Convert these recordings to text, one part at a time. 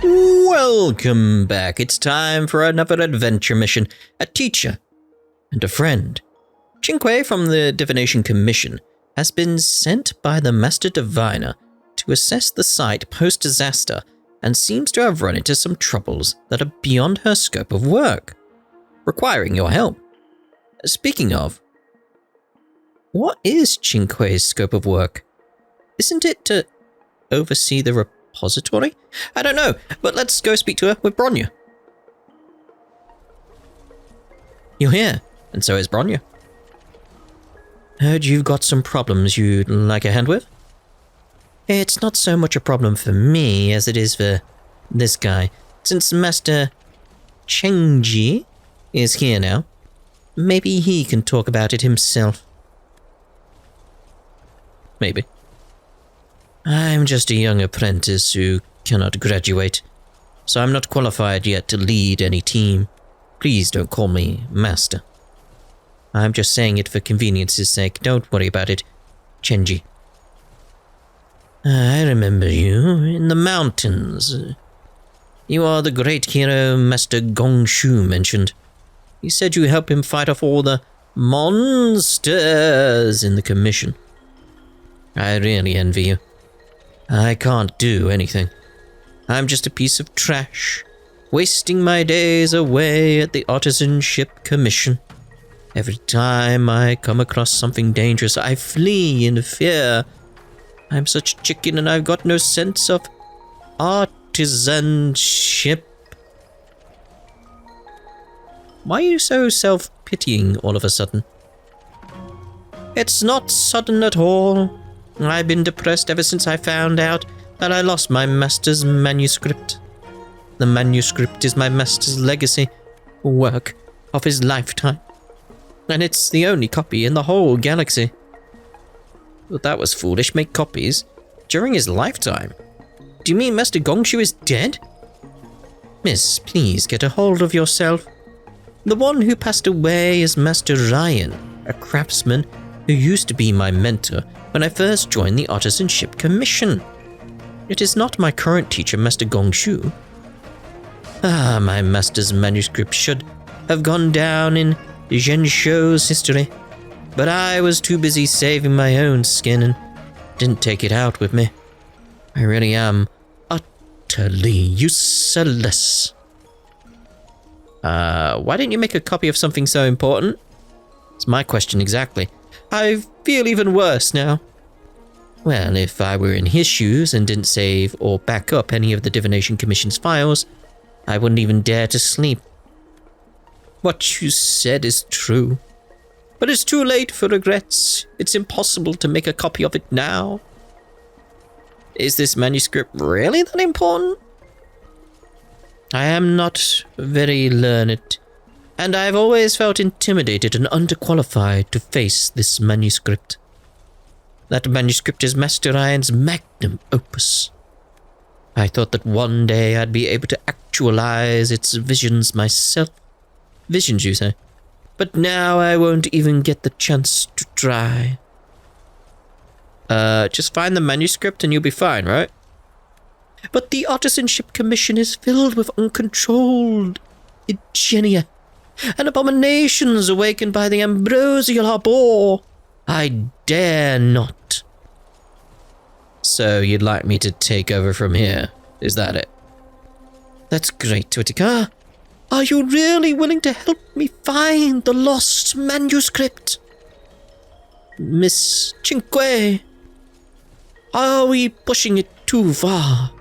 Welcome back. It's time for another adventure mission. A teacher and a friend. Cinque from the Divination Commission has been sent by the Master Diviner to assess the site post-disaster and seems to have run into some troubles that are beyond her scope of work, requiring your help. Speaking of, what is Cinque's scope of work? Isn't it to oversee the repository? I don't know, but let's go speak to her with Bronya. You're here, and so is Bronya. Heard you've got some problems you'd like a hand with? It's not so much a problem for me as it is for this guy. Since Master Chengji is here now, maybe he can talk about it himself. Maybe. I'm just a young apprentice who cannot graduate, so I'm not qualified yet to lead any team. Please don't call me Master. I'm just saying it for convenience's sake. Don't worry about it, Chenji. I remember you in the mountains. You are the great hero Master Gongshu mentioned. He said you help him fight off all the monsters in the commission. I really envy you. I can't do anything. I'm just a piece of trash, wasting my days away at the Artisanship Commission. Every time I come across something dangerous, I flee in fear. I'm such a chicken and I've got no sense of artisanship. Why are you so self-pitying all of a sudden? It's not sudden at all. I've been depressed ever since I found out that I lost my master's manuscript. The manuscript is my master's legacy, work of his lifetime. And it's the only copy in the whole galaxy. But that was foolish. Make copies during his lifetime. Do you mean Master Gongshu is dead? Miss, please get a hold of yourself. The one who passed away is Master Ryan, a craftsman who used to be my mentor when I first joined the Artisanship Commission. It is not my current teacher, Master Gongshu. My master's manuscript should have gone down in Zhenshou's history, but I was too busy saving my own skin and didn't take it out with me. I really am utterly useless. Why didn't you make a copy of something so important? It's my question exactly. I feel even worse now. Well, if I were in his shoes and didn't save or back up any of the Divination Commission's files, I wouldn't even dare to sleep. What you said is true. But it's too late for regrets. It's impossible to make a copy of it now. Is this manuscript really that important? I am not very learned, and I've always felt intimidated and underqualified to face this manuscript. That manuscript is Master Ryan's magnum opus. I thought that one day I'd be able to actualize its visions myself. Visions, you say? But now I won't even get the chance to try. Just find the manuscript and you'll be fine, right? But the Artisanship Commission is filled with uncontrolled ingenia and abominations awakened by the ambrosial arbor. I dare not. So you'd like me to take over from here, is that it? That's great, Whitaker. Are you really willing to help me find the lost manuscript? Miss Cinque, are we pushing it too far?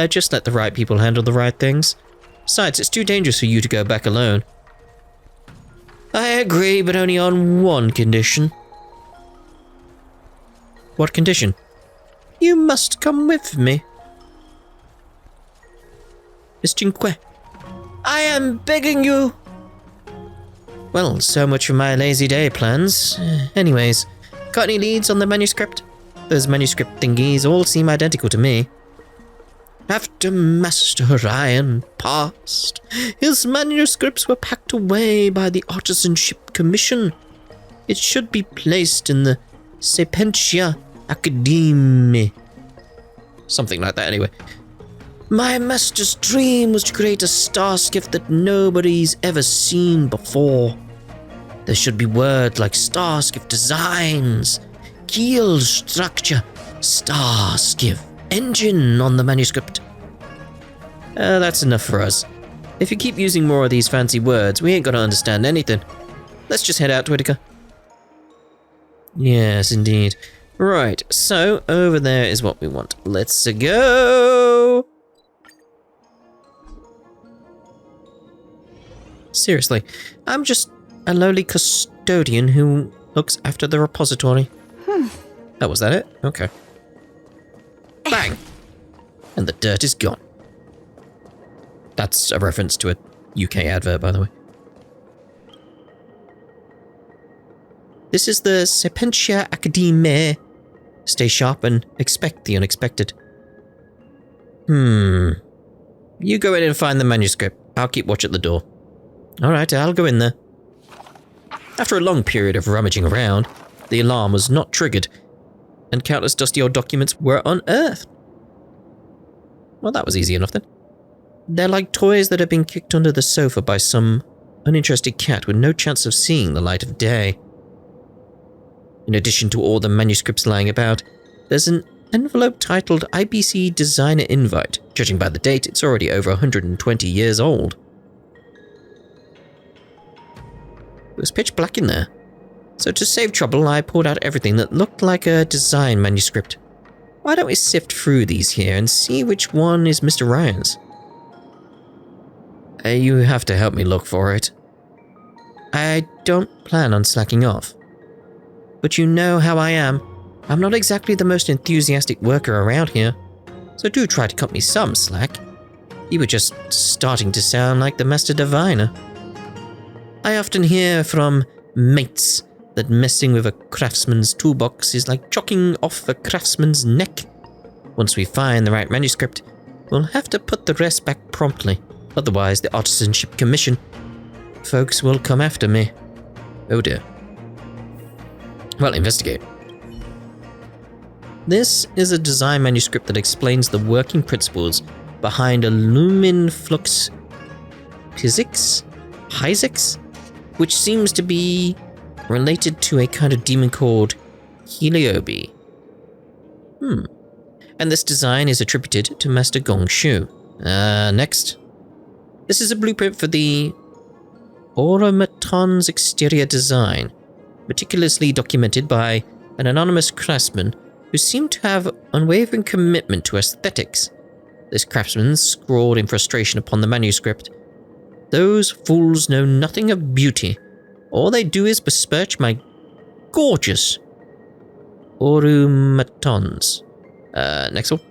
Just let the right people handle the right things. Besides, it's too dangerous for you to go back alone. I agree, but only on one condition. What condition? You must come with me. Miss Cinque, I am begging you. Well, so much for my lazy day plans. Anyways, got any leads on the manuscript? Those manuscript thingies all seem identical to me. After Master Ryan passed, his manuscripts were packed away by the Artisanship Commission. It should be placed in the Sapientia Academy. Something like that, anyway. My master's dream was to create a star skiff that nobody's ever seen before. There should be words like star skiff designs, keel structure, star skiff engine on the manuscript. That's enough for us. If you keep using more of these fancy words, we ain't gonna understand anything. Let's just head out, Whitaker. Yes, indeed. Right, so over there is what we want. Let's go! Seriously, I'm just a lowly custodian who looks after the repository. Oh, was that it? Okay. Bang! And the dirt is gone. That's a reference to a UK advert, by the way. This is the Sapientia Academe. Stay sharp and expect the unexpected. You go in and find the manuscript. I'll keep watch at the door. Alright, I'll go in there. After a long period of rummaging around, the alarm was not triggered, and countless dusty old documents were unearthed. Well, that was easy enough then. They're like toys that have been kicked under the sofa by some uninterested cat with no chance of seeing the light of day. In addition to all the manuscripts lying about, there's an envelope titled IBC Designer Invite. Judging by the date, it's already over 120 years old. It was pitch black in there, so to save trouble, I pulled out everything that looked like a design manuscript. Why don't we sift through these here and see which one is Mr. Ryan's? You have to help me look for it. I don't plan on slacking off. But you know how I am. I'm not exactly the most enthusiastic worker around here, so do try to cut me some slack. You were just starting to sound like the Master Diviner. I often hear from mates that messing with a craftsman's toolbox is like chopping off a craftsman's neck. Once we find the right manuscript, we'll have to put the rest back promptly. Otherwise, the Artisanship Commission folks will come after me. Oh dear. Well, investigate. This is a design manuscript that explains the working principles behind a lumen flux physics, which seems to be related to a kind of demon called Heliobi. And this design is attributed to Master Gong Shu. Next. This is a blueprint for the automaton's exterior design, meticulously documented by an anonymous craftsman who seemed to have unwavering commitment to aesthetics. This craftsman scrawled in frustration upon the manuscript, "Those fools know nothing of beauty. All they do is besmirch my gorgeous automatons." Next one.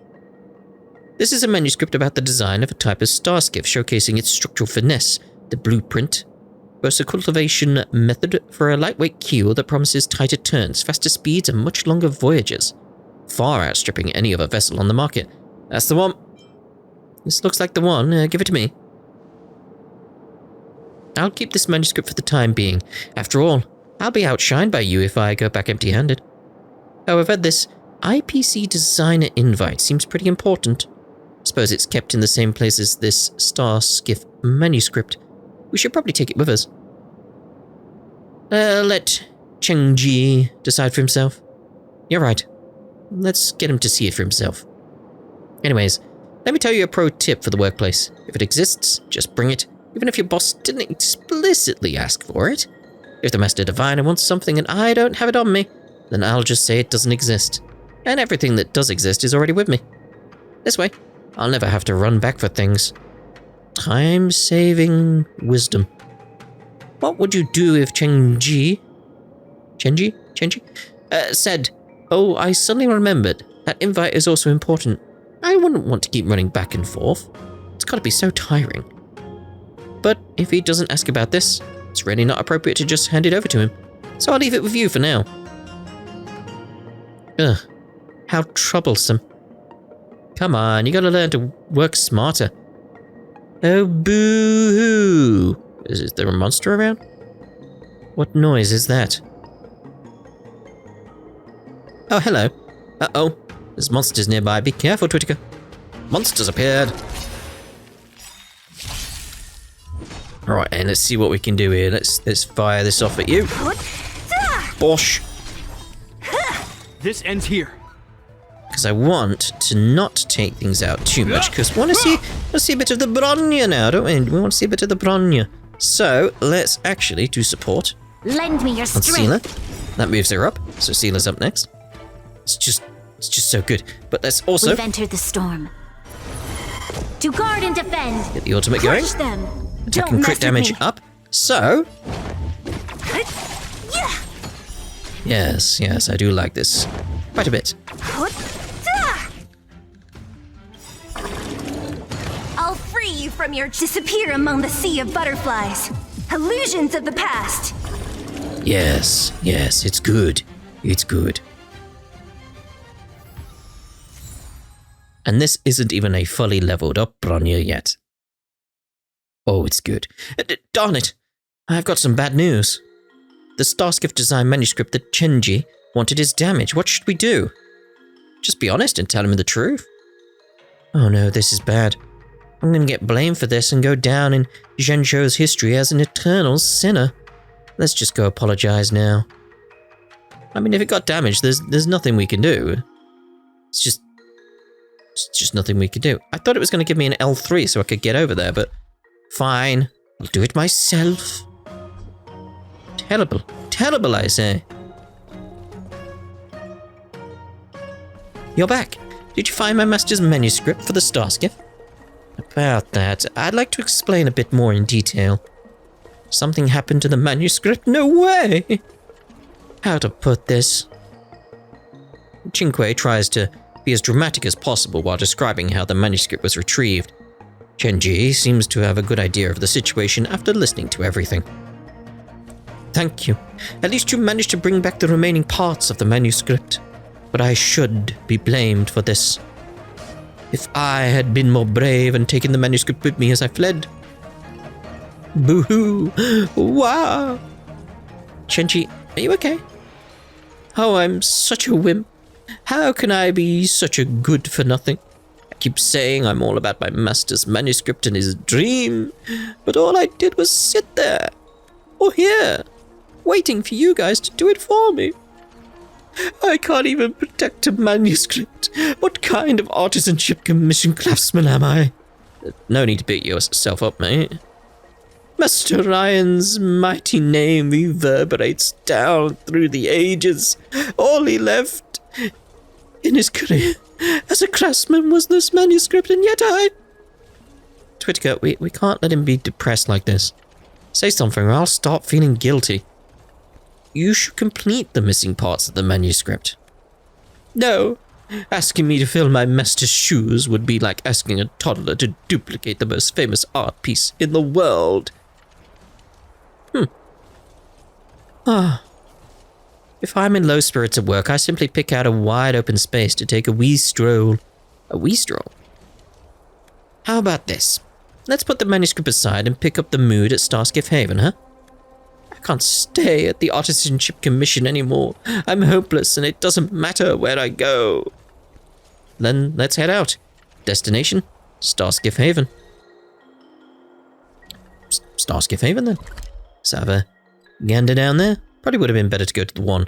This is a manuscript about the design of a type of star skiff, showcasing its structural finesse. The blueprint boasts a cultivation method for a lightweight keel that promises tighter turns, faster speeds, and much longer voyages, far outstripping any other vessel on the market. That's the one. This looks like the one. Give it to me. I'll keep this manuscript for the time being. After all, I'll be outshined by you if I go back empty-handed. However, this IPC Designer Invite seems pretty important. Suppose it's kept in the same place as this star skiff manuscript. We should probably take it with us. Let Cheng Ji decide for himself. You're right. Let's get him to see it for himself. Anyways, let me tell you a pro tip for the workplace. If it exists, just bring it, even if your boss didn't explicitly ask for it. If the Master Diviner wants something and I don't have it on me, then I'll just say it doesn't exist. And everything that does exist is already with me. This way, I'll never have to run back for things. Time-saving wisdom. What would you do if Chenji said, "Oh, I suddenly remembered, that invite is also important. I wouldn't want to keep running back and forth. It's gotta be so tiring." But if he doesn't ask about this, it's really not appropriate to just hand it over to him. So I'll leave it with you for now. Ugh, how troublesome. Come on, you gotta learn to work smarter. Oh, boo-hoo. Is there a monster around? What noise is that? Oh, hello. Uh-oh. There's monsters nearby. Be careful, Twittiker. Monsters appeared. Alright, and let's see what we can do here. Let's fire this off at you. Bosh! This ends here. Because I want to not take things out too much, because we want to see a bit of the Bronya now, don't we? We want to see a bit of the Bronya. So, let's actually do support Lend me your on strength. Seela. That moves her up, so Seela's up next. It's just so good. But let's also We've entered the storm. To guard and defend. get the ultimate going. Crush them. Attack Don't and mess crit with damage me. up. So, Yeah. yes, I do like this quite a bit. I'll free you from your disappear among the sea of butterflies. Illusions of the past. Yes, it's good. It's good. And this isn't even a fully leveled up Bronya yet. Oh, it's good. Darn it! I've got some bad news. The Starskiff design manuscript that Chenji wanted is damaged. What should we do? Just be honest and tell him the truth? Oh no, this is bad. I'm gonna get blamed for this and go down in Zhenzhou's history as an eternal sinner. Let's just go apologize now. I mean, if it got damaged, there's nothing we can do. It's just nothing we could do. I thought it was going to give me an L3 so I could get over there, but fine. I'll do it myself. Terrible. Terrible, I say. You're back. Did you find my master's manuscript for the Starskiff? About that, I'd like to explain a bit more in detail. Something happened to the manuscript? No way! How to put this? Qingque tries to be as dramatic as possible while describing how the manuscript was retrieved. Chenji seems to have a good idea of the situation after listening to everything. Thank you. At least you managed to bring back the remaining parts of the manuscript. But I should be blamed for this. If I had been more brave and taken the manuscript with me as I fled. Boo-hoo! Wow! Chenji, are you okay? Oh, I'm such a wimp. How can I be such a good for nothing? I keep saying I'm all about my master's manuscript and his dream, but all I did was sit there, or here, waiting for you guys to do it for me. I can't even protect a manuscript. What kind of artisanship commission craftsman am I? No need to beat yourself up, mate. Master Ryan's mighty name reverberates down through the ages. All he left in his career as a craftsman was this manuscript, and yet I... Twitter, we can't let him be depressed like this. Say something or I'll start feeling guilty. You should complete the missing parts of the manuscript. No, asking me to fill my master's shoes would be like asking a toddler to duplicate the most famous art piece in the world. If I'm in low spirits at work, I simply pick out a wide open space to take a wee stroll. A wee stroll? How about this? Let's put the manuscript aside and pick up the mood at Starskiff Haven, huh? I can't stay at the Artisanship Commission anymore. I'm hopeless and it doesn't matter where I go. Then let's head out. Destination? Starskiff Haven. Starskiff Haven then. Let's have a gander down there. Probably would have been better to go to the one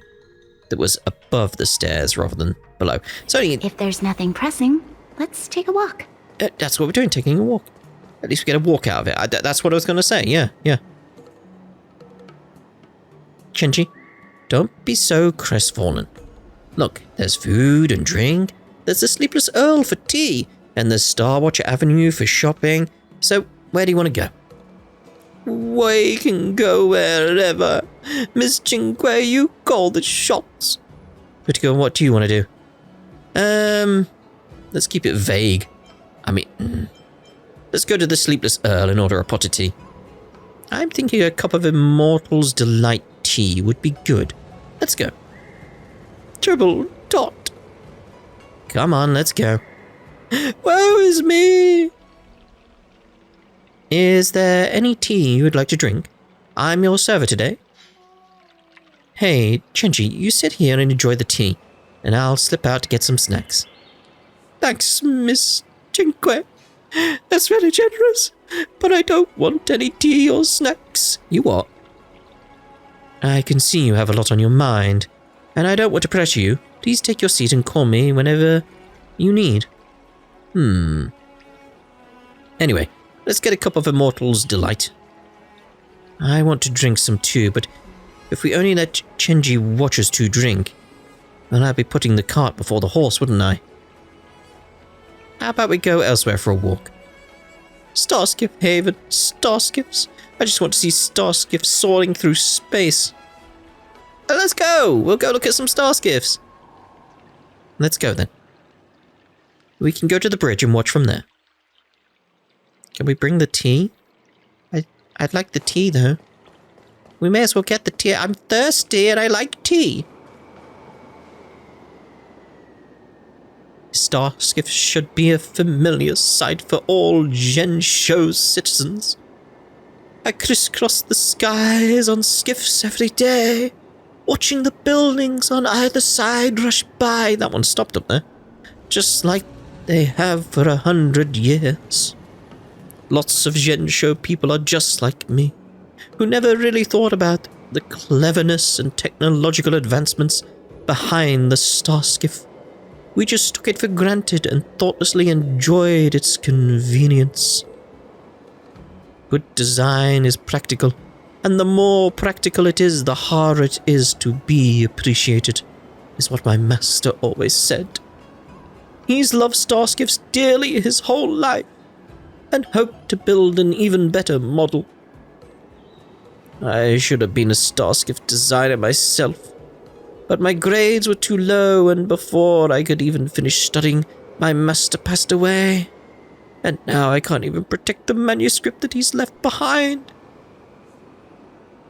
that was above the stairs rather than below. So If there's nothing pressing, let's take a walk. that's what we're doing, taking a walk. At least we get a walk out of it. That's what I was going to say. Yeah. Chenji, don't be so crestfallen. Look, there's food and drink. There's the Sleepless Earl for tea. And there's Starwatcher Avenue for shopping. So, where do you want to go? We can go wherever. Miss Qingque, you call the shots. Critical, what do you want to do? Let's keep it vague. I mean, let's go to the Sleepless Earl and order a pot of tea. I'm thinking a cup of Immortal's Delight tea would be good. Let's go. Triple dot. Come on, let's go. Woe is me! Is there any tea you would like to drink? I'm your server today. Hey, Chenji, you sit here and enjoy the tea, and I'll slip out to get some snacks. Thanks, Miss Qingque. That's very generous. But I don't want any tea or snacks. You what? I can see you have a lot on your mind, and I don't want to pressure you. Please take your seat and call me whenever you need. Anyway, let's get a cup of Immortal's Delight. I want to drink some too, but if we only let Chenji watch us two drink, then I'd be putting the cart before the horse, wouldn't I? How about we go elsewhere for a walk? Starskiff Haven, Starskiffs. I just want to see Starskiffs soaring through space. Let's go! We'll go look at some Starskiffs. Let's go then. We can go to the bridge and watch from there. Can we bring the tea? I'd like the tea though. We may as well get the tea. I'm thirsty and I like tea. Starskiff should be a familiar sight for all Zhenshou's citizens. I crisscross the skies on skiffs every day, watching the buildings on either side rush by. That one stopped up there. Just like they have for 100 years. Lots of Zhenshou people are just like me, who never really thought about the cleverness and technological advancements behind the Starskiff. We just took it for granted and thoughtlessly enjoyed its convenience. Good design is practical, and the more practical it is, the harder it is to be appreciated, is what my master always said. He's loved Starskiffs dearly his whole life, and hoped to build an even better model. I should have been a Starskiff designer myself, but my grades were too low, and before I could even finish studying, my master passed away. And now I can't even protect the manuscript that he's left behind.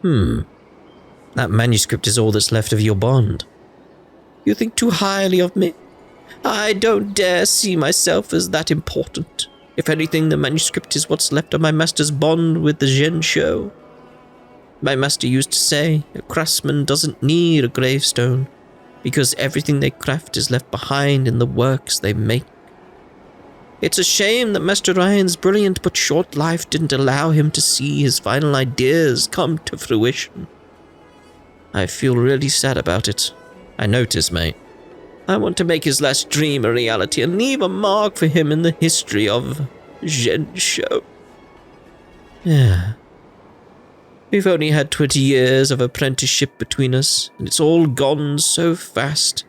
That manuscript is all that's left of your bond. You think too highly of me. I don't dare see myself as that important. If anything, the manuscript is what's left of my master's bond with the Zhenshou. My master used to say, a craftsman doesn't need a gravestone, because everything they craft is left behind in the works they make. It's a shame that Master Ryan's brilliant but short life didn't allow him to see his final ideas come to fruition. I feel really sad about it. I notice, mate. I want to make his last dream a reality and leave a mark for him in the history of Zhenshou. Yeah. We've only had 20 years of apprenticeship between us, and it's all gone so fast.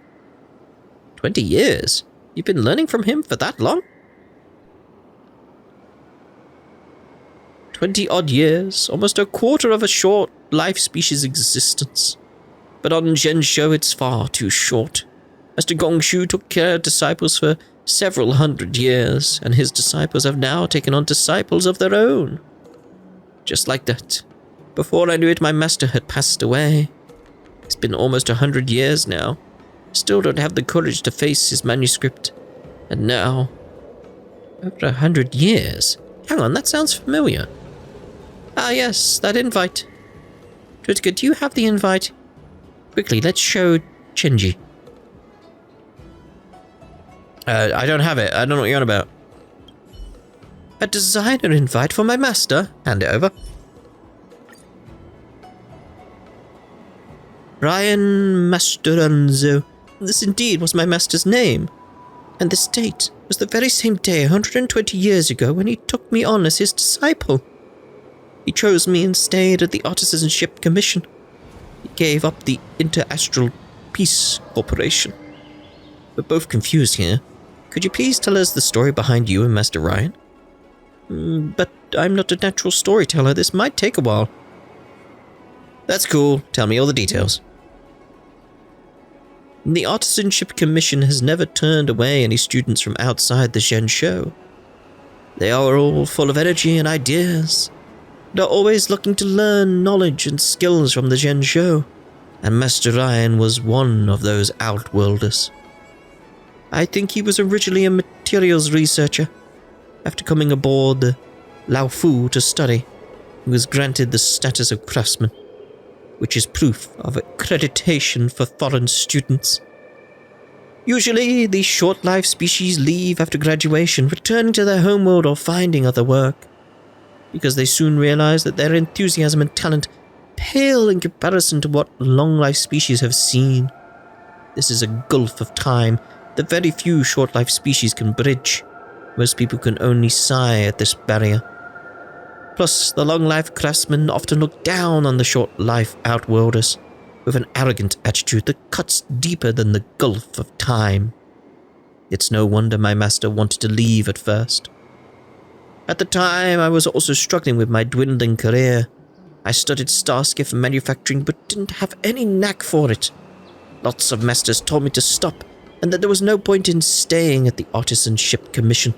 20 years? You've been learning from him for that long? 20-odd years, almost a quarter of a short life species' existence. But on Zhenshou, it's far too short. Master Gongshu took care of disciples for several hundred years, and his disciples have now taken on disciples of their own. Just like that. Before I knew it, my master had passed away. It's been almost 100 years now. Still don't have the courage to face his manuscript. And now, over 100 years? Hang on, that sounds familiar. Ah yes, that invite. Twitka, do you have the invite? Quickly, let's show Chenji. I don't have it. I don't know what you're on about. A designer invite for my master? Hand it over. Ryan Masteranzo. This indeed was my master's name. And this date was the very same day 120 years ago when he took me on as his disciple. He chose me and stayed at the Artisanship Commission. He gave up the Interastral Peace Corporation. We're both confused here. Could you please tell us the story behind you and Master Ryan? But I'm not a natural storyteller. This might take a while. That's cool. Tell me all the details. The Artisanship Commission has never turned away any students from outside the Zhenshou. They are all full of energy and ideas, and are always looking to learn knowledge and skills from the Zhenshou, and Master Ryan was one of those outworlders. I think he was originally a materials researcher. After coming aboard the Laofu to study, he was granted the status of craftsman, which is proof of accreditation for foreign students. Usually, these short-lived species leave after graduation, returning to their homeworld or finding other work. because they soon realized that their enthusiasm and talent pale in comparison to what long-life species have seen. This is a gulf of time that very few short-life species can bridge. Most people can only sigh at this barrier. Plus, the long-life craftsmen often look down on the short-life outworlders with an arrogant attitude that cuts deeper than the gulf of time. It's no wonder my master wanted to leave at first. At the time, I was also struggling with my dwindling career. I studied Starskiff manufacturing but didn't have any knack for it. Lots of masters told me to stop and that there was no point in staying at the Artisanship Commission.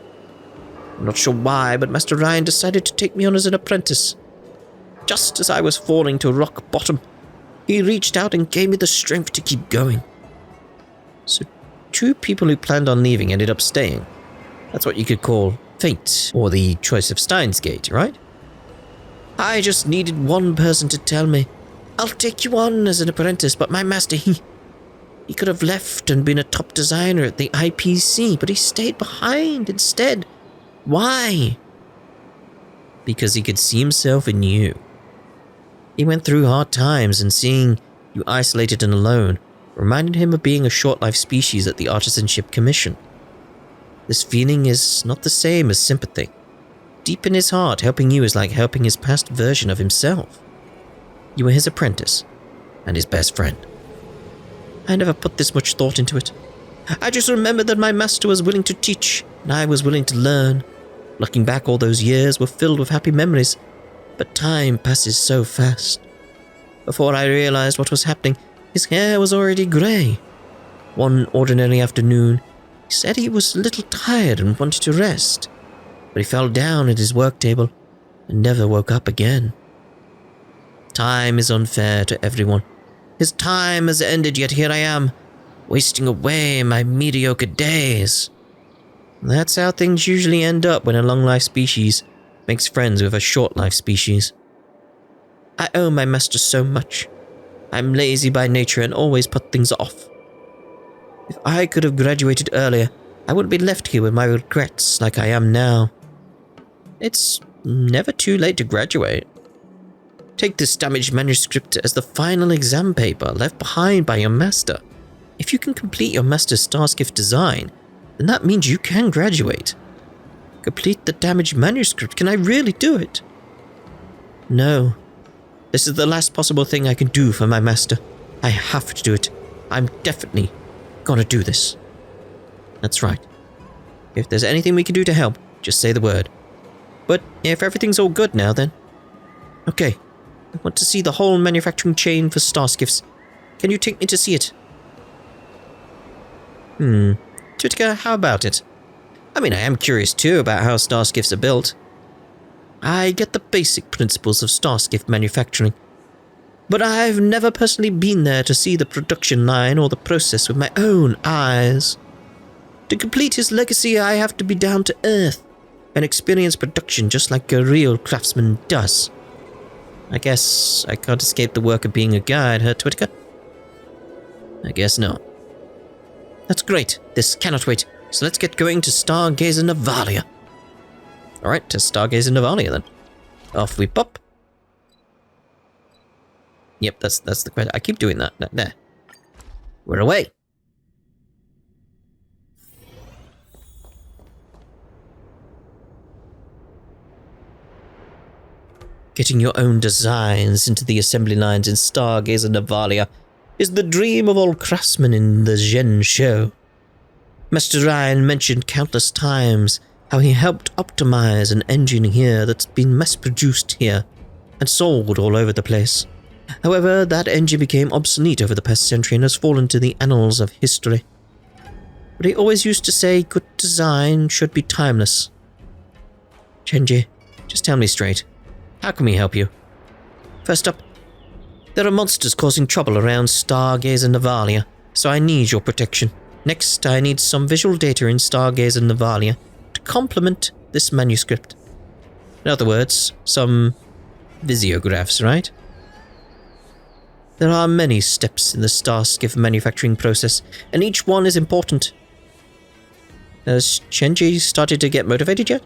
I'm not sure why, but Master Ryan decided to take me on as an apprentice. Just as I was falling to rock bottom, he reached out and gave me the strength to keep going. So 2 people who planned on leaving ended up staying. That's what you could call fate, or the choice of Steins Gate, right? I just needed one person to tell me, I'll take you on as an apprentice, but my master, he could have left and been a top designer at the IPC, but he stayed behind instead. Why? Because he could see himself in you. He went through hard times, and seeing you isolated and alone reminded him of being a short-life species at the Artisanship Commission. This feeling is not the same as sympathy. Deep in his heart, helping you is like helping his past version of himself. You were his apprentice, and his best friend. I never put this much thought into it. I just remembered that my master was willing to teach, and I was willing to learn. Looking back, all those years were filled with happy memories, but time passes so fast. Before I realized what was happening, his hair was already grey. One ordinary afternoon, he said he was a little tired and wanted to rest, but he fell down at his work table and never woke up again. Time is unfair to everyone. His time has ended, yet here I am, wasting away my mediocre days. That's how things usually end up when a long-life species makes friends with a short-life species. I owe my master so much. I'm lazy by nature and always put things off. If I could have graduated earlier, I wouldn't be left here with my regrets like I am now. It's never too late to graduate. Take this damaged manuscript as the final exam paper left behind by your master. If you can complete your master's Starskiff design, then that means you can graduate. Complete the damaged manuscript. Can I really do it? No. This is the last possible thing I can do for my master. I have to do it. I'm definitely gonna do this. That's right. If there's anything we can do to help, just say the word. But if everything's all good now, then... Okay. I want to see the whole manufacturing chain for Starskiffs. Can you take me to see it? Tutika, how about it? I mean, I am curious too about how Starskiffs are built. I get the basic principles of Starskiff manufacturing, but I've never personally been there to see the production line or the process with my own eyes. To complete his legacy, I have to be down to earth and experience production just like a real craftsman does. I guess I can't escape the work of being a guide, huh, Twitka? I guess not. That's great. This cannot wait. So let's get going to Stargazer Navalia. Alright, to Stargazer Navalia then. Off we pop. Yep, that's the question. I keep doing that. There. We're away. Getting your own designs into the assembly lines in Stargazer Navalia is the dream of all craftsmen in the Zhen show. Master Ryan mentioned countless times how he helped optimize an engine here that's been mass-produced here and sold all over the place. However, that engine became obsolete over the past century and has fallen to the annals of history. But he always used to say good design should be timeless. Chenji, just tell me straight. How can we help you? First up, there are monsters causing trouble around Stargazer Navalia, so I need your protection. Next, I need some visual data in Stargazer Navalia to complement this manuscript. In other words, some visiographs, right? There are many steps in the Starskiff manufacturing process, and each one is important. Has Chenji started to get motivated yet?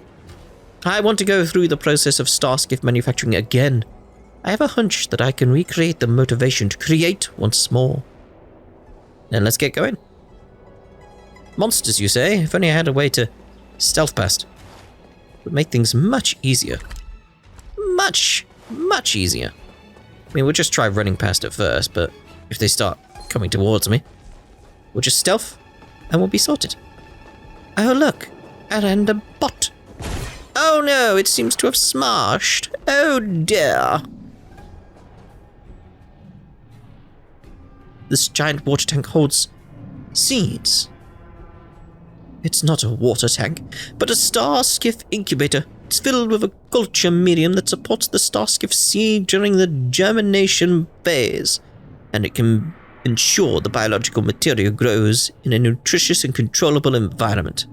I want to go through the process of Starskiff manufacturing again. I have a hunch that I can recreate the motivation to create once more. Then let's get going. Monsters, you say? If only I had a way to stealth past. It would make things much easier. Much easier. I mean, we'll just try running past it first, but if they start coming towards me, we'll just stealth and we'll be sorted. Oh look, a random bot. Oh no, it seems to have smashed. Oh dear. This giant water tank holds seeds. It's not a water tank, but a Starskiff incubator. It's filled with a culture medium that supports the Starskiff seed during the germination phase, and it can ensure the biological material grows in a nutritious and controllable environment.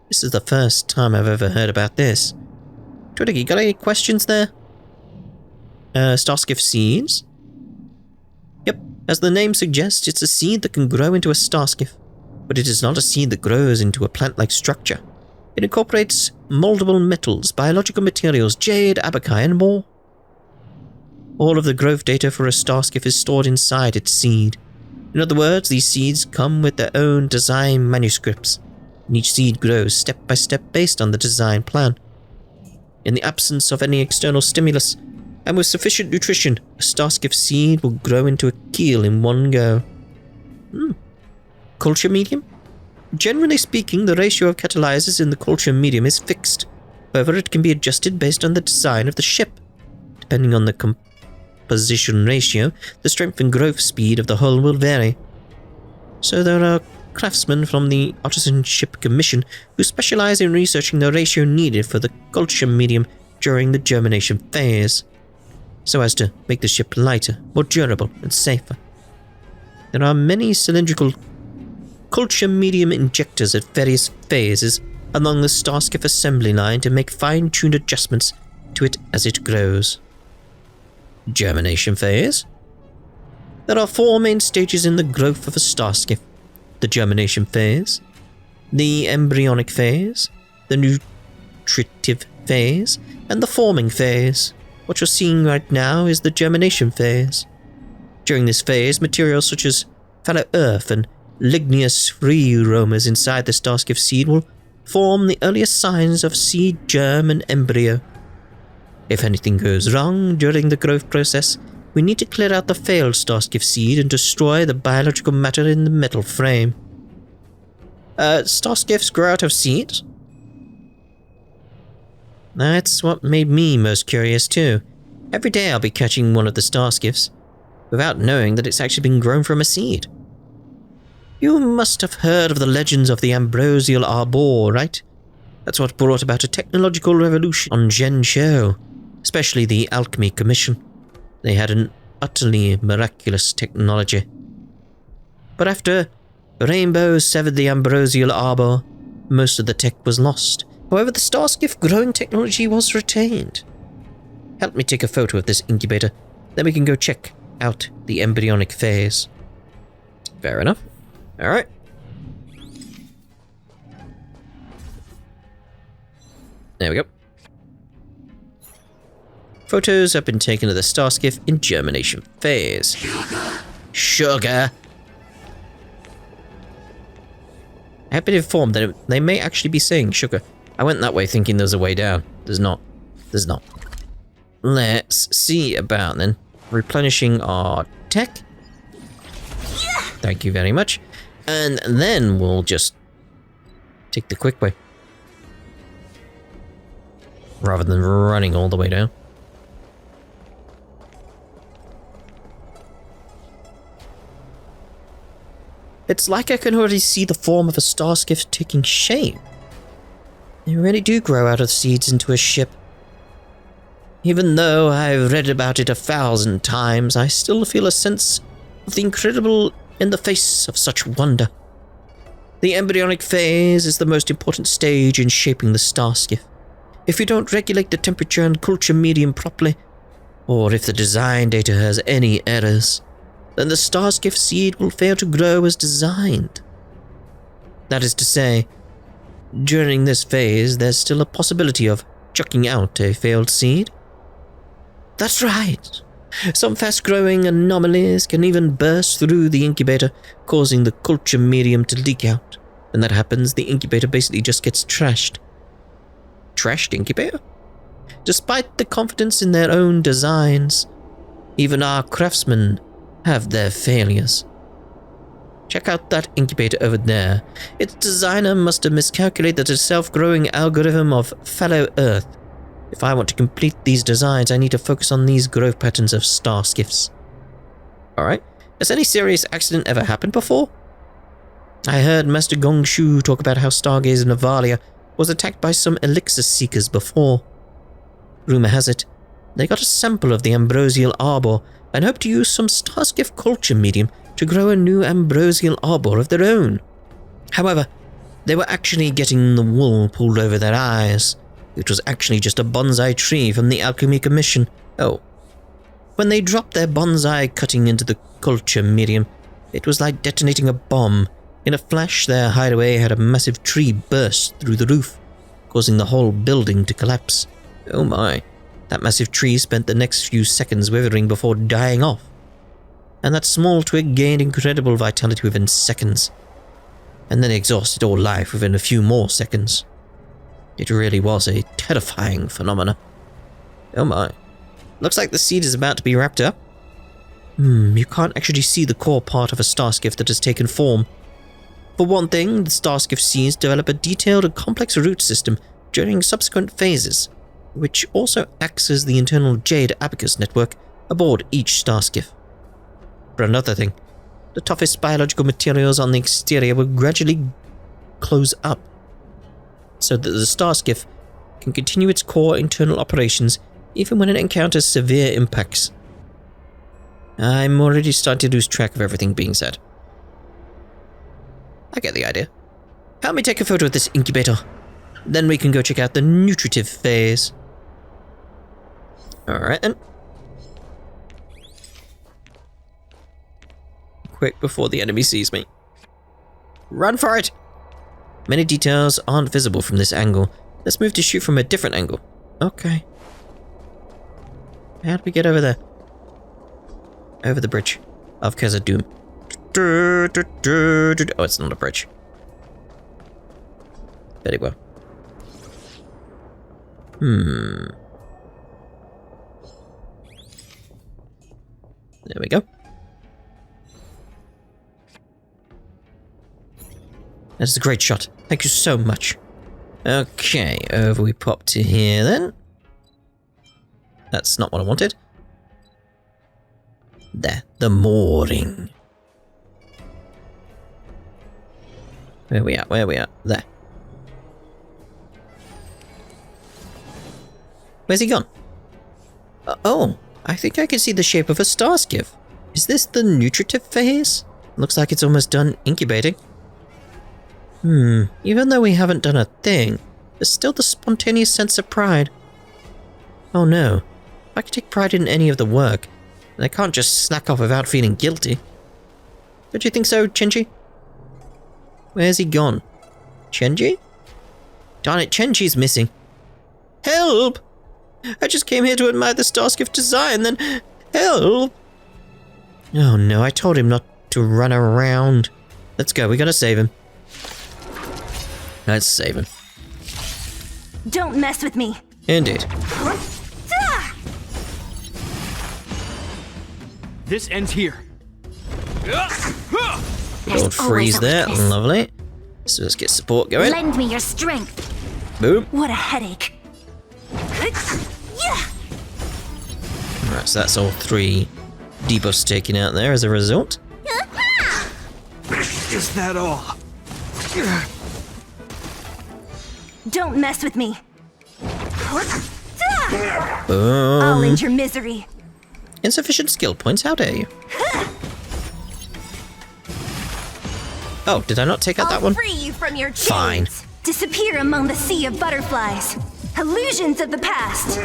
This is the first time I've ever heard about this. Twitter, you got any questions there? Starskiff seeds? Yep, as the name suggests, it's a seed that can grow into a Starskiff, but it is not a seed that grows into a plant-like structure. It incorporates moldable metals, biological materials, jade, abakai, and more. All of the growth data for a Starskiff is stored inside its seed. In other words, these seeds come with their own design manuscripts, and each seed grows step by step based on the design plan. In the absence of any external stimulus, and with sufficient nutrition, a Starskiff seed will grow into a keel in one go. Culture medium? Generally speaking, the ratio of catalyzers in the culture medium is fixed. However, it can be adjusted based on the design of the ship. Depending on the composition ratio, the strength and growth speed of the hull will vary. So there are craftsmen from the Artisan Ship Commission who specialize in researching the ratio needed for the culture medium during the germination phase, so as to make the ship lighter, more durable, and safer. There are many cylindrical culture medium injectors at various phases along the Starskiff assembly line to make fine-tuned adjustments to it as it grows. Germination phase? There are 4 main stages in the growth of a Starskiff: the germination phase, the embryonic phase, the nutritive phase, and the forming phase. What you're seeing right now is the germination phase. During this phase, materials such as fallow earth and ligneous free aromas inside the Starskiff seed will form the earliest signs of seed, germ, and embryo. If anything goes wrong during the growth process, we need to clear out the failed Starskiff seed and destroy the biological matter in the metal frame. Starskiffs grow out of seeds? That's what made me most curious too. Every day I'll be catching one of the Starskiffs, without knowing that it's actually been grown from a seed. You must have heard of the legends of the Ambrosial Arbor, right? That's what brought about a technological revolution on Zhensho, especially the Alchemy Commission. They had an utterly miraculous technology. But after Rainbow severed the Ambrosial Arbor, most of the tech was lost. However, the Starskiff growing technology was retained. Help me take a photo of this incubator, then we can go check out the embryonic phase. Fair enough. Alright. There we go. Photos have been taken of the Starskiff in germination phase. Sugar! I have been informed that they may actually be saying sugar. I went that way thinking there's a way down. There's not. There's not. Let's see about then. Replenishing our tech. Thank you very much. And then we'll just take the quick way, rather than running all the way down. It's like I can already see the form of a Starskiff taking shape. They really do grow out of seeds into a ship. Even though I've read about it 1,000 times, I still feel a sense of the incredible in the face of such wonder. The embryonic phase is the most important stage in shaping the Starskiff. If you don't regulate the temperature and culture medium properly, or if the design data has any errors, then the Starskiff seed will fail to grow as designed. That is to say, during this phase, there's still a possibility of chucking out a failed seed? That's right. Some fast-growing anomalies can even burst through the incubator, causing the culture medium to leak out. When that happens, the incubator basically just gets trashed. Trashed incubator? Despite the confidence in their own designs, even our craftsmen have their failures. Check out that incubator over there. Its designer must have miscalculated the self-growing algorithm of fallow Earth. If I want to complete these designs, I need to focus on these growth patterns of star skiffs. Alright, has any serious accident ever happened before? I heard Master Gong Shu talk about how Stargazer Navalia was attacked by some elixir seekers before. Rumor has it, they got a sample of the ambrosial arbor and hope to use some starskiff culture medium to grow a new ambrosial arbor of their own. However, they were actually getting the wool pulled over their eyes. It was actually just a bonsai tree from the Alchemy Commission. Oh. When they dropped their bonsai cutting into the culture medium, it was like detonating a bomb. In a flash, their hideaway had a massive tree burst through the roof, causing the whole building to collapse. Oh my. That massive tree spent the next few seconds withering before dying off. And that small twig gained incredible vitality within seconds, and then exhausted all life within a few more seconds. It really was a terrifying phenomena. Oh my. Looks like the seed is about to be wrapped up. You can't actually see the core part of a starskiff that has taken form. For one thing, the starskiff seeds develop a detailed and complex root system during subsequent phases, which also acts as the internal Jade Abacus network aboard each starskiff. For another thing, the toughest biological materials on the exterior will gradually close up, so that the starskiff can continue its core internal operations even when it encounters severe impacts. I'm already starting to lose track of everything being said. I get the idea. Help me take a photo of this incubator. Then we can go check out the nutritive phase. Alright then. Quick before the enemy sees me. Run for it! Many details aren't visible from this angle. Let's move to shoot from a different angle. Okay. How do we get over there? Over the bridge of Khazad-dûm. Oh, it's not a bridge. Very well. There we go. That's a great shot. Thank you so much. Okay, over we pop to here then. That's not what I wanted. There, the mooring. Where we at? Where we at? There. Where's he gone? Oh, I think I can see the shape of a starskiff. Is this the nutritive phase? Looks like it's almost done incubating. Even though we haven't done a thing, there's still the spontaneous sense of pride. Oh no, I can take pride in any of the work, and I can't just slack off without feeling guilty. Don't you think so, Chenji? Where's he gone? Chenji? Darn it, Chenji's missing. Help! I just came here to admire the starskiff design, then help! Oh no, I told him not to run around. Let's go, we gotta save him. Let's save him. Don't mess with me. Indeed. This ends here. Don't freeze there. Lovely. So let's get support going. Lend me your strength. Boom. What a headache. Alright, so that's all 3 debuffs taken out there as a result. Is that all? Don't mess with me. Boom. I'll end your misery. Insufficient skill points, how dare you? Oh, did I not take out that one? I'll free you from your chains. Fine. Disappear among the sea of butterflies. Illusions of the past.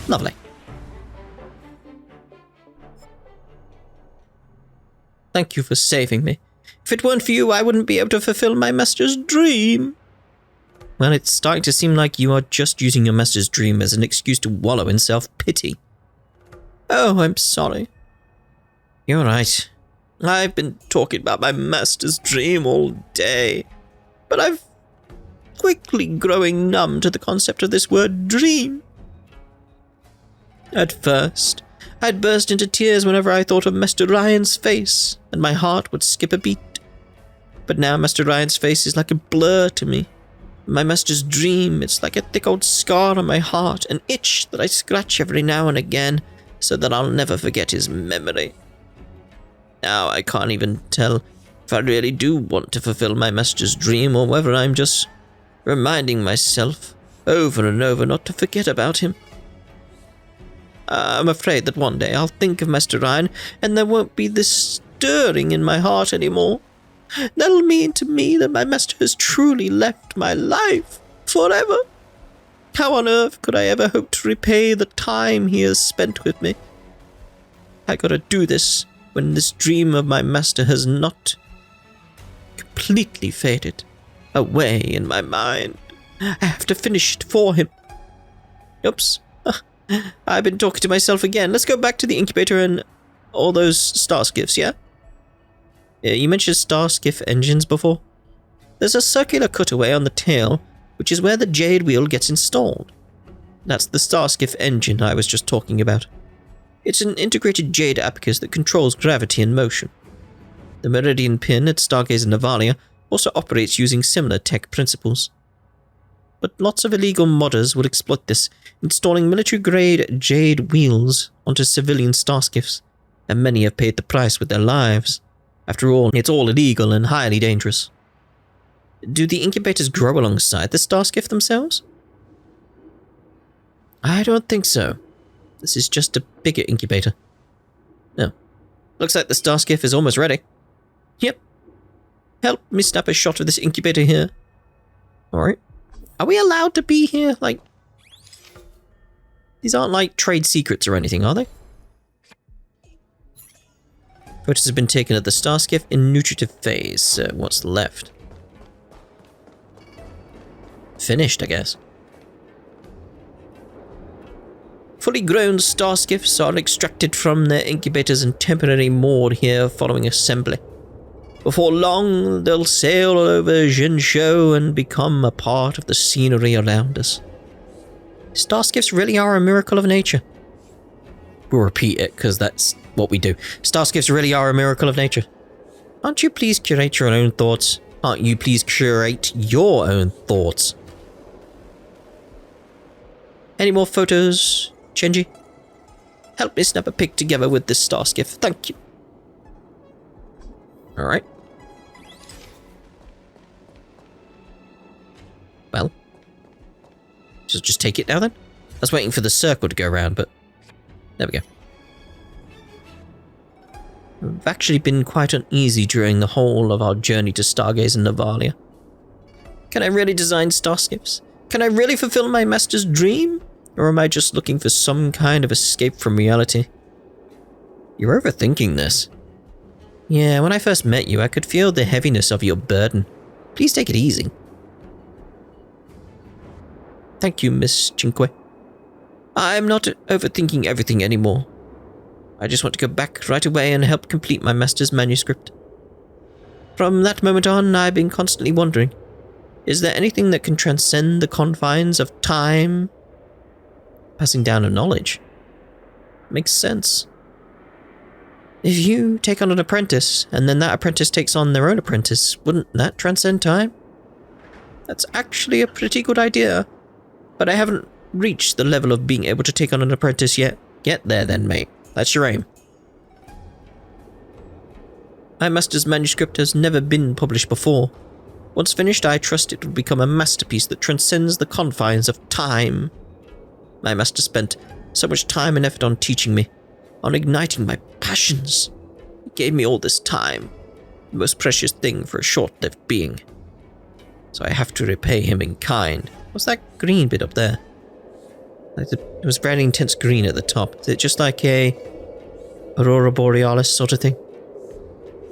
Lovely. Thank you for saving me. If it weren't for you, I wouldn't be able to fulfill my master's dream. Well, it's starting to seem like you are just using your master's dream as an excuse to wallow in self-pity. Oh, I'm sorry. You're right. I've been talking about my master's dream all day, but I've quickly growing numb to the concept of this word dream. At first, I'd burst into tears whenever I thought of Master Ryan's face, and my heart would skip a beat. But now Master Ryan's face is like a blur to me. My master's dream, it's like a thick old scar on my heart, an itch that I scratch every now and again, so that I'll never forget his memory. Now I can't even tell if I really do want to fulfill my master's dream, or whether I'm just reminding myself over and over not to forget about him. I'm afraid that one day I'll think of Master Ryan, and there won't be this stirring in my heart anymore. That'll mean to me that my master has truly left my life forever. How on earth could I ever hope to repay the time he has spent with me? I gotta do this when this dream of my master has not completely faded away in my mind. I have to finish it for him. Oops. I've been talking to myself again. Let's go back to the incubator and all those star skiffs, yeah? You mentioned star skiff engines before. There's a circular cutaway on the tail, which is where the Jade Wheel gets installed. That's the star skiff engine I was just talking about. It's an integrated Jade abacus that controls gravity and motion. The Meridian pin at Stargazer Navalia also operates using similar tech principles. But lots of illegal modders will exploit this, installing military-grade Jade wheels onto civilian starskiffs, and many have paid the price with their lives. After all, it's all illegal and highly dangerous. Do the incubators grow alongside the starskiff themselves? I don't think so. This is just a bigger incubator. No. Looks like the starskiff is almost ready. Yep. Help me snap a shot of this incubator here. Alright. Are we allowed to be here? Like, these aren't like trade secrets or anything, are they? Photos have been taken of the starskiff in nutritive phase, so what's left? Finished, I guess. Fully grown starskiffs are extracted from their incubators and temporarily moored here following assembly. Before long, they'll sail over Zhengzhou and become a part of the scenery around us. Starskiffs really are a miracle of nature. We'll repeat it, because that's what we do. Starskiffs really are a miracle of nature. Aren't you please curate your own thoughts? Aren't you please curate your own thoughts? Any more photos, Chenji? Help me snap a pic together with this starskiff, thank you. Alright. Well. Just take it now then? I was waiting for the circle to go around, but there we go. I've actually been quite uneasy during the whole of our journey to Stargazer Navalia. Can I really design starskiffs? Can I really fulfill my master's dream? Or am I just looking for some kind of escape from reality? You're overthinking this. Yeah, when I first met you, I could feel the heaviness of your burden. Please take it easy. Thank you, Miss Cinque. I'm not overthinking everything anymore. I just want to go back right away and help complete my master's manuscript. From that moment on, I've been constantly wondering, is there anything that can transcend the confines of time? Passing down of knowledge. Makes sense. If you take on an apprentice, and then that apprentice takes on their own apprentice, wouldn't that transcend time? That's actually a pretty good idea, but I haven't reached the level of being able to take on an apprentice yet. Get there then, mate. That's your aim. My master's manuscript has never been published before. Once finished, I trust it will become a masterpiece that transcends the confines of time. My master spent so much time and effort on teaching me, on igniting my passions. He gave me all this time, the most precious thing for a short-lived being. So I have to repay him in kind. What's that green bit up there? It was very intense green at the top. Is it just like a Aurora Borealis sort of thing?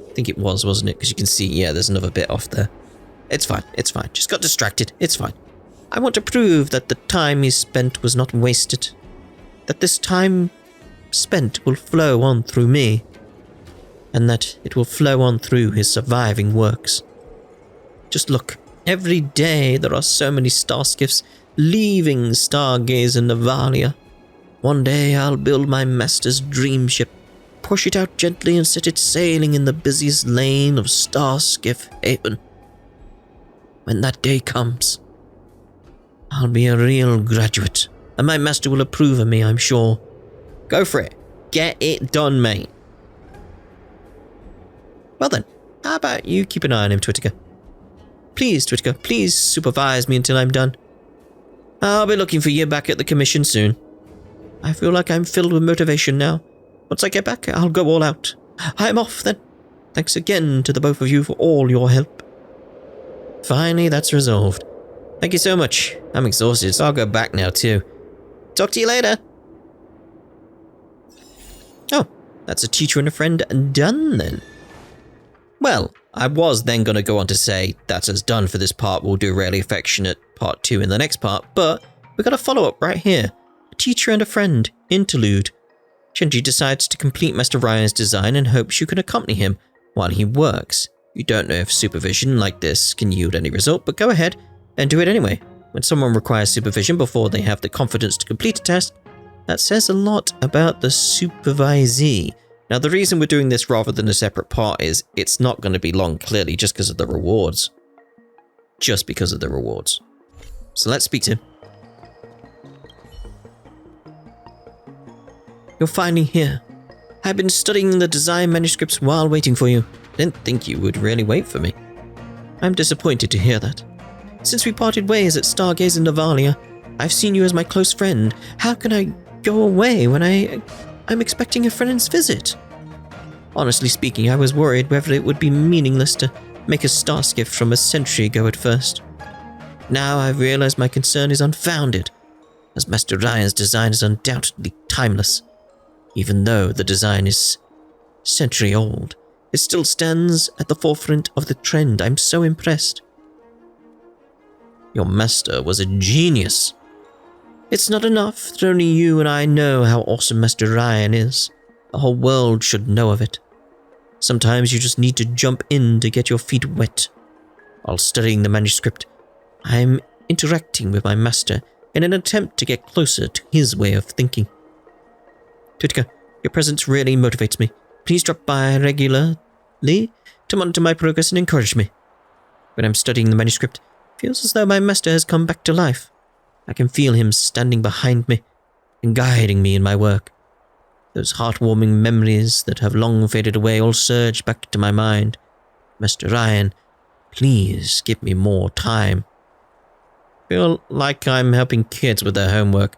I think it was, wasn't it? Because you can see, yeah, there's another bit off there. It's fine, it's fine. Just got distracted. It's fine. I want to prove that the time he spent was not wasted. That this time spent will flow on through me. And that it will flow on through his surviving works. Just look, every day there are so many starskiffs leaving Stargazer Navalia. One day I'll build my master's dream ship, push it out gently and set it sailing in the busiest lane of Starskiff Haven. When that day comes, I'll be a real graduate, and my master will approve of me, I'm sure. Go for it. Get it done, mate. Well then, how about you keep an eye on him, Twitika? Please, Twitika, please supervise me until I'm done. I'll be looking for you back at the commission soon. I feel like I'm filled with motivation now. Once I get back, I'll go all out. I'm off then. Thanks again to the both of you for all your help. Finally, that's resolved. Thank you so much. I'm exhausted, so I'll go back now too. Talk to you later. Oh, that's a teacher and a friend done then. Well, I was then going to go on to say that's us done for this part. We'll do Rarely Affectionate part 2 in the next part, but we got a follow-up right here. A teacher and a friend, interlude. Shinji decides to complete Master Ryan's design and hopes you can accompany him while he works. You don't know if supervision like this can yield any result, but go ahead and do it anyway. When someone requires supervision before they have the confidence to complete a test, that says a lot about the supervisee. Now, the reason we're doing this rather than a separate part is it's not going to be long, clearly, just because of the rewards. Just because of the rewards. So let's speak to him. You're finally here. I've been studying the design manuscripts while waiting for you. Didn't think you would really wait for me. I'm disappointed to hear that. Since we parted ways at Stargazer Navalia, I've seen you as my close friend. How can I go away when I'm expecting a friend's visit? Honestly speaking, I was worried whether it would be meaningless to make a starskiff from a century ago at first. Now I've realized my concern is unfounded, as Master Ryan's design is undoubtedly timeless. Even though the design is century old, it still stands at the forefront of the trend. I'm so impressed. Your master was a genius. It's not enough that only you and I know how awesome Master Ryan is. The whole world should know of it. Sometimes you just need to jump in to get your feet wet. While studying the manuscript, I'm interacting with my master in an attempt to get closer to his way of thinking. Twitika, your presence really motivates me. Please drop by regularly to monitor my progress and encourage me. When I'm studying the manuscript, it feels as though my master has come back to life. I can feel him standing behind me and guiding me in my work. Those heartwarming memories that have long faded away all surge back to my mind. Master Ryan, please give me more time. I feel like I'm helping kids with their homework.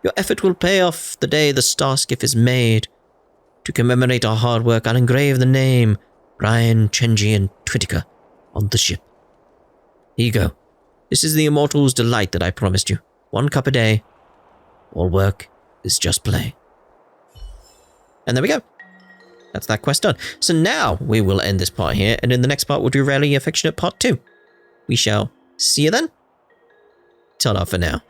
Your effort will pay off the day the starskiff is made. To commemorate our hard work, I'll engrave the name Ryan, Chenji, and Twitika on the ship. Here you go. This is the Immortal's delight that I promised you. 1 cup a day. All work is just play. And there we go. That's that quest done. So now we will end this part here, and in the next part we'll do Rarely Affectionate Part 2. We shall see you then. Ta-da for now.